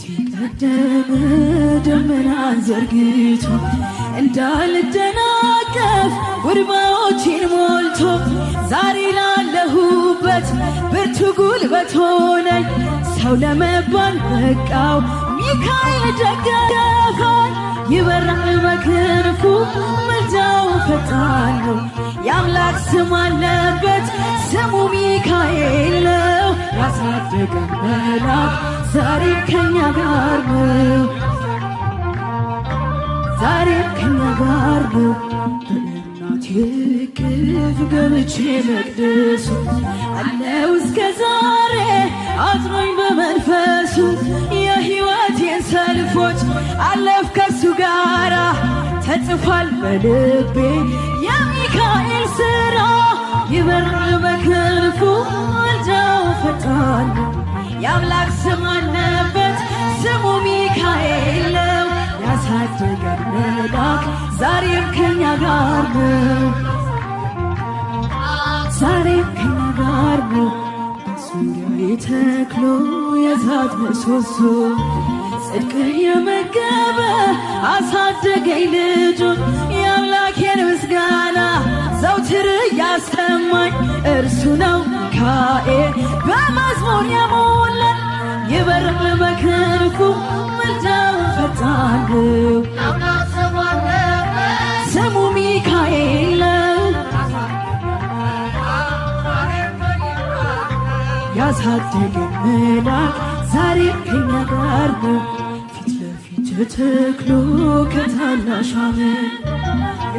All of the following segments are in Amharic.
ቀደመ ደመናን ዘርግቶ እንዳልደናቀፍ ጉድባዎቼን ሞልቶ ዛሬ ላለሁበት ብርቱ ጉልበት ሆነኝ ሰው ለመባል በቃው ሚካኤል ደገፈኝ ይበራል በክንፉ ምልጃው ፈጣን ነው የአምላክ ስም አለበት ስሙ ሚካኤል ነው ያሳደገን መልአክ ዛሬ ከኛ ጋር ነው ዛሬ ከኛ ጋር ነው በእናቴ እቅፍ ገብቼ መቅደሱ አለው እስከ ዛሬ አጥሮኝ በመንፈሱ የሕይወቴን ሰልፎች አለፍ ከሱ ጋራ ተጽፏል በልቤ የሚካኤል ሥራ ይበራል በክንፉ ምልጃው ፈጣን ነው የአምላክ ስም አለበት ስሙ ሚካኤል ነው ያሳደገን መልአክ ዛሬም ከኛ ጋር ነው ዛሬም ከኛ ጋር ነው በዙሪያዬ ተክሎ የእሳት ምሰሶ ጽድቅን የመገበ አሳደገኝ ልጁን የአምላኬን ምስጋና ዘውትር ያሰማኝ እርሱ ነው ሚካኤል በመዝሙር የሞላን ይበራል በክንፉ ምልጃው ፈጣን ነው ስሙ ሚካኤል ነው ያሳደገን መልአክ ዛሬ ከኛ ጋር ነው ፊት ለፊት ተክሎ ከታናሽ አመድ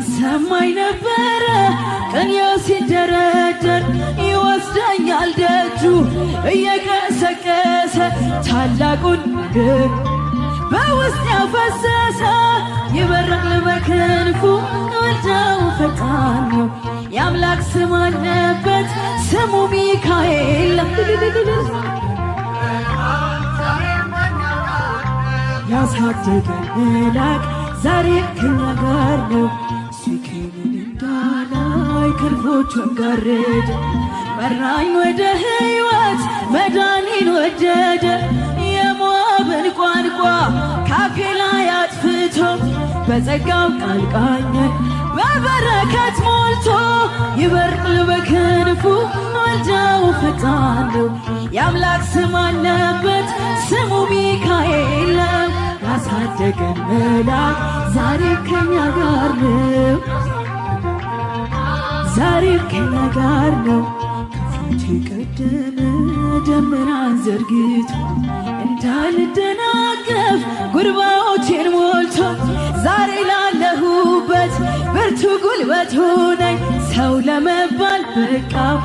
ሰማይ ነበረ ቀኔው ሲደረደር ይወስደኛል ደጁ እየቀሰቀሰ ታላቁን ግብ በውስጥ ያፈሰሰ ይበራል በክንፉ ምልጃው ፈጣን ነው የአምላክ ስም አለበት ስሙ ሚካኤል ያሳደገን መልአክ ዛሬ ከኛ ጋር ነው ሲክምን እንዳላይ ክንፎቹን ጋረደ መራኝ ወደ ሕይወት መዳኔን ወደደ የሞዓብን ቋንቋ ካፌ ላይ አጥፍቶ በጸጋው ቃል ቃኘን በበረከት ሞልቶ ይበራል በክንፉ ምልጃው ፈጣን ነው የአምላክ ስም አለበት ስሙ ሚካኤል ነው ያሳደገን መልአክ ዛሬ ከኛ ጋር ነው ዛሬ ከኛ ጋር ነው ከፊቴ ቀደመ ደመናን ዘርግቶ እንዳልደናቀፍ ጉድባዎቼን ሞልቶ ዛሬ ላለሁበት ብርቱ ጉልበት ሆነኝ ሰው ለመባል በቃው